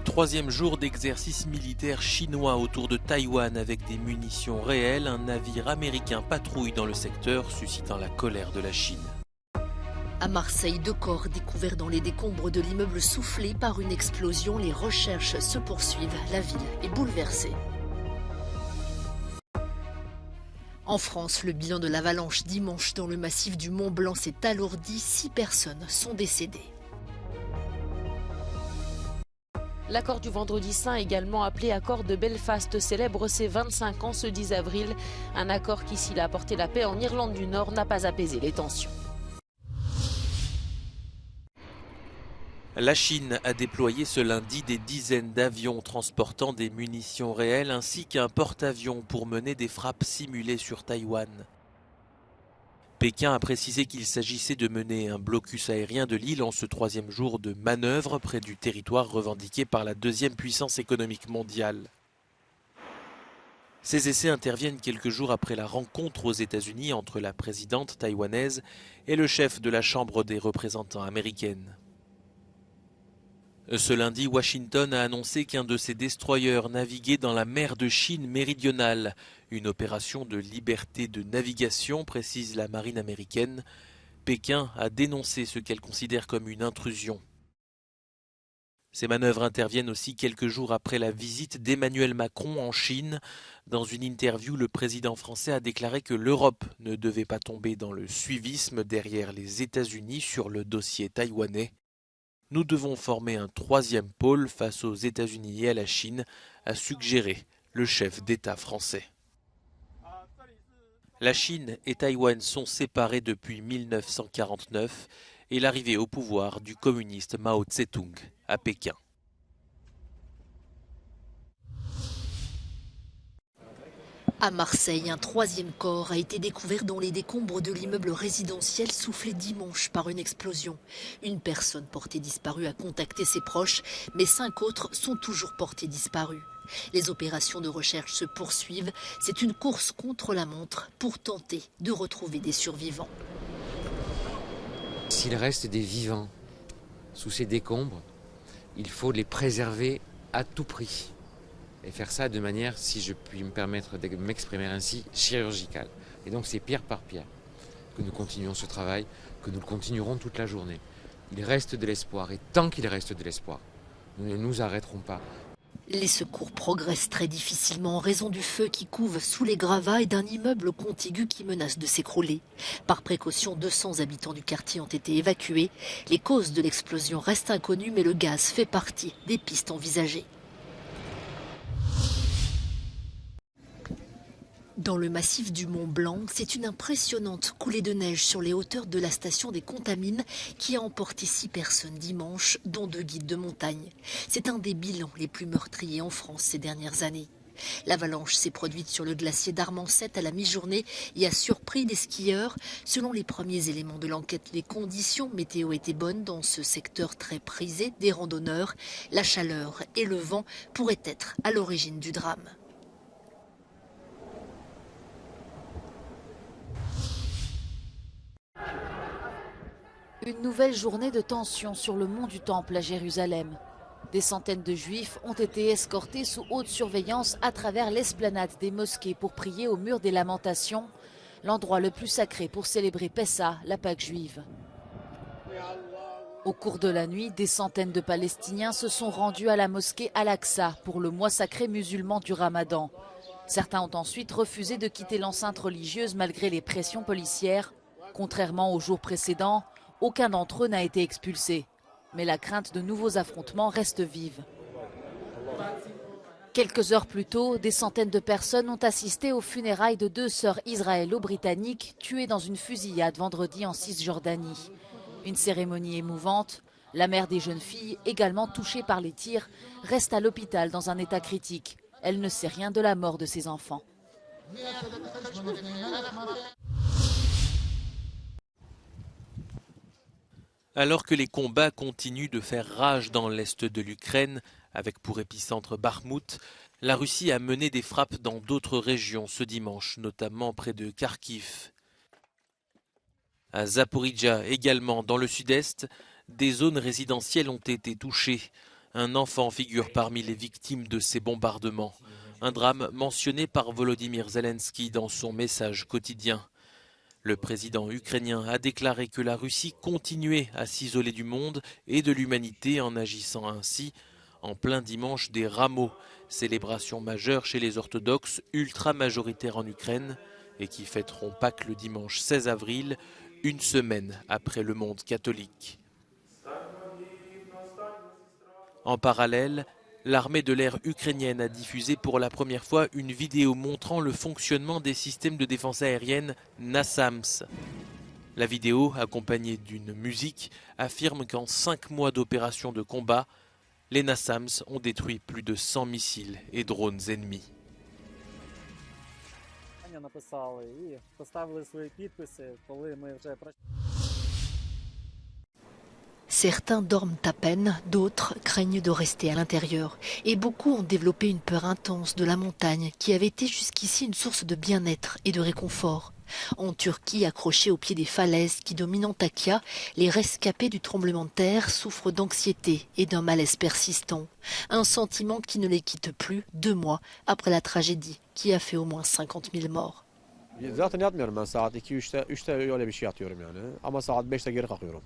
Troisième jour d'exercice militaire chinois autour de Taïwan avec des munitions réelles, un navire américain patrouille dans le secteur, suscitant la colère de la Chine. À Marseille, 2 corps découverts dans les décombres de l'immeuble soufflé par une explosion. Les recherches se poursuivent. La ville est bouleversée. En France, le bilan de l'avalanche dimanche dans le massif du Mont Blanc s'est alourdi. 6 personnes sont décédées. L'accord du vendredi saint, également appelé accord de Belfast, célèbre ses 25 ans ce 10 avril. Un accord qui, s'il a apporté la paix en Irlande du Nord, n'a pas apaisé les tensions. La Chine a déployé ce lundi des dizaines d'avions transportant des munitions réelles ainsi qu'un porte-avions pour mener des frappes simulées sur Taïwan. Pékin a précisé qu'il s'agissait de mener un blocus aérien de l'île en ce 3e jour de manœuvre près du territoire revendiqué par la 2e puissance économique mondiale. Ces essais interviennent quelques jours après la rencontre aux États-Unis entre la présidente taïwanaise et le chef de la Chambre des représentants américaine. Ce lundi, Washington a annoncé qu'un de ses destroyers naviguait dans la mer de Chine méridionale. Une opération de liberté de navigation, précise la marine américaine. Pékin a dénoncé ce qu'elle considère comme une intrusion. Ces manœuvres interviennent aussi quelques jours après la visite d'Emmanuel Macron en Chine. Dans une interview, le président français a déclaré que l'Europe ne devait pas tomber dans le suivisme derrière les États-Unis sur le dossier taïwanais. Nous devons former un 3e pôle face aux États-Unis et à la Chine, a suggéré le chef d'État français. La Chine et Taïwan sont séparés depuis 1949 et l'arrivée au pouvoir du communiste Mao Tse-tung à Pékin. À Marseille, un 3e corps a été découvert dans les décombres de l'immeuble résidentiel soufflé dimanche par une explosion. Une personne portée disparue a contacté ses proches, mais 5 autres sont toujours portés disparus. Les opérations de recherche se poursuivent. C'est une course contre la montre pour tenter de retrouver des survivants. S'il reste des vivants sous ces décombres, il faut les préserver à tout prix. Et faire ça de manière, si je puis me permettre de m'exprimer ainsi, chirurgicale. Et donc c'est pierre par pierre que nous continuons ce travail, que nous le continuerons toute la journée. Il reste de l'espoir et tant qu'il reste de l'espoir, nous ne nous arrêterons pas. Les secours progressent très difficilement en raison du feu qui couve sous les gravats et d'un immeuble contigu qui menace de s'écrouler. Par précaution, 200 habitants du quartier ont été évacués. Les causes de l'explosion restent inconnues, mais le gaz fait partie des pistes envisagées. Dans le massif du Mont Blanc, c'est une impressionnante coulée de neige sur les hauteurs de la station des Contamines qui a emporté 6 personnes dimanche, dont 2 guides de montagne. C'est un des bilans les plus meurtriers en France ces dernières années. L'avalanche s'est produite sur le glacier d'Armancette à la mi-journée et a surpris les skieurs. Selon les premiers éléments de l'enquête, les conditions météo étaient bonnes dans ce secteur très prisé des randonneurs. La chaleur et le vent pourraient être à l'origine du drame. Une nouvelle journée de tension sur le mont du Temple à Jérusalem. Des centaines de juifs ont été escortés sous haute surveillance à travers l'esplanade des mosquées pour prier au mur des lamentations, l'endroit le plus sacré pour célébrer Pessa, la Pâque juive. Au cours de la nuit, des centaines de Palestiniens se sont rendus à la mosquée Al-Aqsa pour le mois sacré musulman du Ramadan. Certains ont ensuite refusé de quitter l'enceinte religieuse malgré les pressions policières. Contrairement aux jours précédents, aucun d'entre eux n'a été expulsé. Mais la crainte de nouveaux affrontements reste vive. Quelques heures plus tôt, des centaines de personnes ont assisté aux funérailles de 2 sœurs israélo-britanniques tuées dans une fusillade vendredi en Cisjordanie. Une cérémonie émouvante. La mère des jeunes filles, également touchée par les tirs, reste à l'hôpital dans un état critique. Elle ne sait rien de la mort de ses enfants. Alors que les combats continuent de faire rage dans l'est de l'Ukraine, avec pour épicentre Bakhmout, la Russie a mené des frappes dans d'autres régions ce dimanche, notamment près de Kharkiv. À Zaporijjia, également dans le sud-est, des zones résidentielles ont été touchées. Un enfant figure parmi les victimes de ces bombardements. Un drame mentionné par Volodymyr Zelensky dans son message quotidien. Le président ukrainien a déclaré que la Russie continuait à s'isoler du monde et de l'humanité en agissant ainsi en plein dimanche des Rameaux, célébration majeure chez les orthodoxes ultra-majoritaires en Ukraine et qui fêteront Pâques le dimanche 16 avril, une semaine après le monde catholique. En parallèle, l'armée de l'air ukrainienne a diffusé pour la première fois une vidéo montrant le fonctionnement des systèmes de défense aérienne NASAMS. La vidéo, accompagnée d'une musique, affirme qu'en 5 mois d'opérations de combat, les NASAMS ont détruit plus de 100 missiles et drones ennemis. Certains dorment à peine, d'autres craignent de rester à l'intérieur. Et beaucoup ont développé une peur intense de la montagne qui avait été jusqu'ici une source de bien-être et de réconfort. En Turquie, accrochés au pied des falaises qui dominent Antakya, les rescapés du tremblement de terre souffrent d'anxiété et d'un malaise persistant. Un sentiment qui ne les quitte plus 2 mois après la tragédie qui a fait au moins 50 000 morts. Zaten yatmıyorum ben saat 2-3'te öyle bir şey yatıyorum yani. Ama saat 5'te geri kalkıyorum.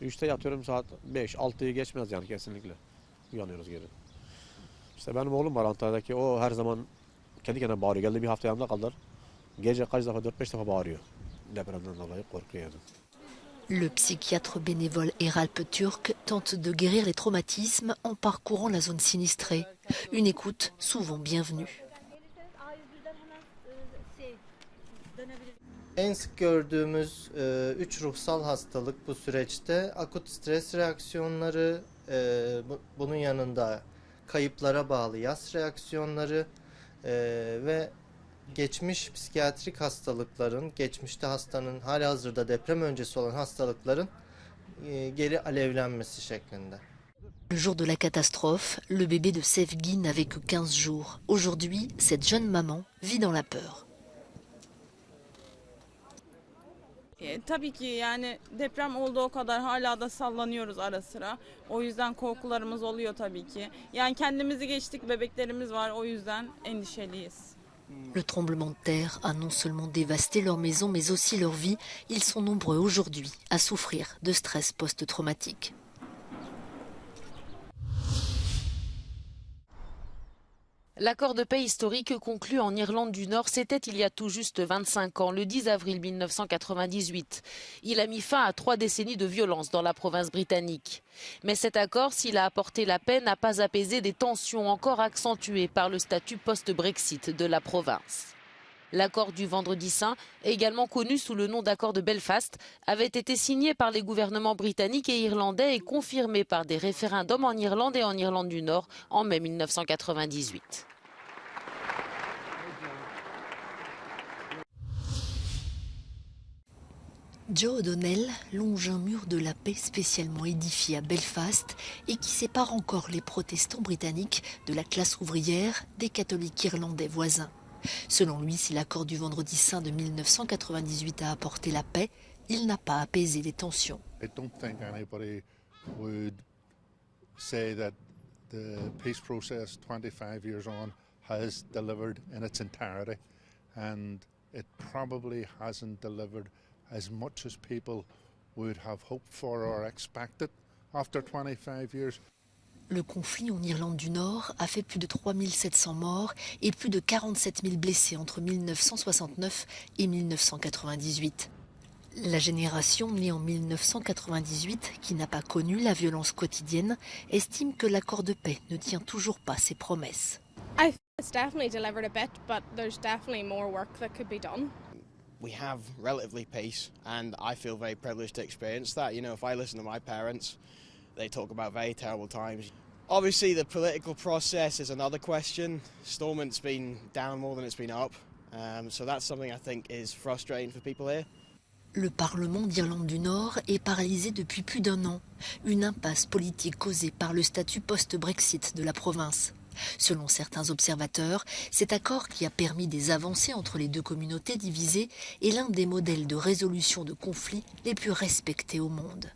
3'te yatıyorum saat 5, 6'yı geçmez yani kesinlikle. Uyanıyoruz geri. İşte benim oğlum var Antalya'daki, o her zaman kendi kendine bağırıyor. Geldi bir hafta yanımda kaldılar. Gece kaç defa 4-5 defa bağırıyor. Depremden dolayı korkuyor yani. Le psychiatre bénévole Eralp Türk tente de guérir les traumatismes en parcourant la zone sinistrée. Une écoute souvent bienvenue. En sık gördüğümüz 3 ruhsal hastalık bu süreçte akut stres reaksiyonları, bunun yanında kayıplara bağlı yas reaksiyonları ve geçmiş psikiyatrik hastalıkların, geçmişte hastanın halihazırda deprem öncesi olan hastalıkların geri alevlenmesi şeklinde. Le jour de la catastrophe, le bébé de Sevgi n'avait que 15 jours. Aujourd'hui, cette jeune maman vit dans la peur. Tabii ki yani deprem olduğu kadar hala da sallanıyoruz ara sıra. O yüzden korkularımız oluyor tabii ki. Yani kendimizi geçtik, bebeklerimiz var, o yüzden endişeliyiz. Le tremblement de terre a non seulement dévasté leur maison mais aussi leur vie. Ils sont nombreux aujourd'hui à souffrir de stress post-traumatique. L'accord de paix historique conclu en Irlande du Nord, c'était il y a tout juste 25 ans, le 10 avril 1998. Il a mis fin à 3 décennies de violence dans la province britannique. Mais cet accord, s'il a apporté la paix, n'a pas apaisé des tensions encore accentuées par le statut post-Brexit de la province. L'accord du Vendredi Saint, également connu sous le nom d'accord de Belfast, avait été signé par les gouvernements britanniques et irlandais et confirmé par des référendums en Irlande et en Irlande du Nord en mai 1998. Joe O'Donnell longe un mur de la paix spécialement édifié à Belfast et qui sépare encore les protestants britanniques de la classe ouvrière des catholiques irlandais voisins. Selon lui, si l'accord du Vendredi Saint de 1998 a apporté la paix, il n'a pas apaisé les tensions. I don't think anybody would say that the peace process 25 years on has delivered in its entirety, and it probably hasn't delivered as much as people would have hoped for or expected after 25 years. Le conflit en Irlande du Nord a fait plus de 3700 morts et plus de 47 000 blessés entre 1969 et 1998. La génération née en 1998, qui n'a pas connu la violence quotidienne, estime que l'accord de paix ne tient toujours pas ses promesses. I think it's definitely delivered a bit, but there's definitely more work that could be done. We have relatively peace, and I feel very privileged to experience that. You know, if I listen to my parents, they talk about very terrible times. Obviously, the political process is another question. Stormont's been down more than it's been up, so that's something I think is frustrating for people here. Le Parlement d'Irlande du Nord est paralysé depuis plus d'1 an, une impasse politique causée par le statut post-Brexit de la province. Selon certains observateurs, cet accord qui a permis des avancées entre les deux communautés divisées est l'un des modèles de résolution de conflits les plus respectés au monde.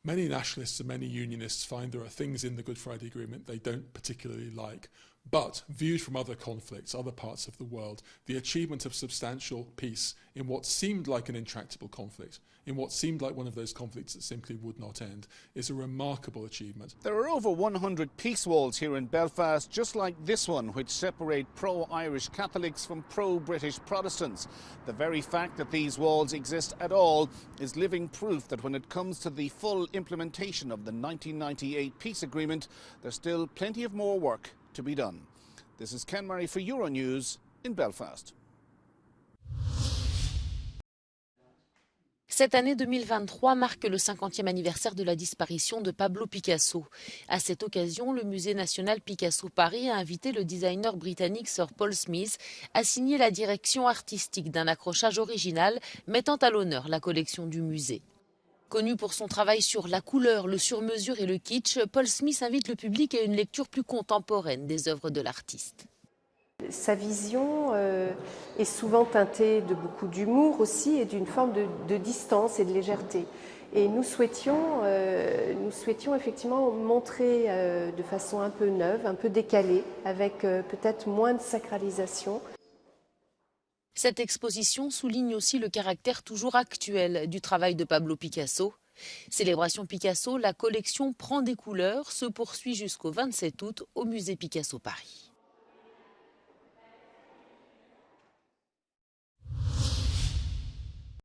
Many nationalists and many unionists find there are things in the Good Friday Agreement they don't particularly like. But viewed from other conflicts, other parts of the world, the achievement of substantial peace in what seemed like an intractable conflict, in what seemed like one of those conflicts that simply would not end, is a remarkable achievement. There are over 100 peace walls here in Belfast, just like this one, which separate pro-Irish Catholics from pro-British Protestants. The very fact that these walls exist at all is living proof that when it comes to the full implementation of the 1998 peace agreement, there's still plenty of more work to be done. This is Ken Murray for Euronews in Belfast. Cette année 2023 marque le 50e anniversaire de la disparition de Pablo Picasso. À cette occasion, le Musée national Picasso Paris a invité le designer britannique Sir Paul Smith à signer la direction artistique d'un accrochage original mettant à l'honneur la collection du musée. Connu pour son travail sur la couleur, le sur-mesure et le kitsch, Paul Smith invite le public à une lecture plus contemporaine des œuvres de l'artiste. Sa vision est souvent teintée de beaucoup d'humour aussi et d'une forme de distance et de légèreté. Et nous souhaitions effectivement montrer de façon un peu neuve, un peu décalée, avec peut-être moins de sacralisation. Cette exposition souligne aussi le caractère toujours actuel du travail de Pablo Picasso. Célébration Picasso, la collection Prend des couleurs se poursuit jusqu'au 27 août au musée Picasso Paris.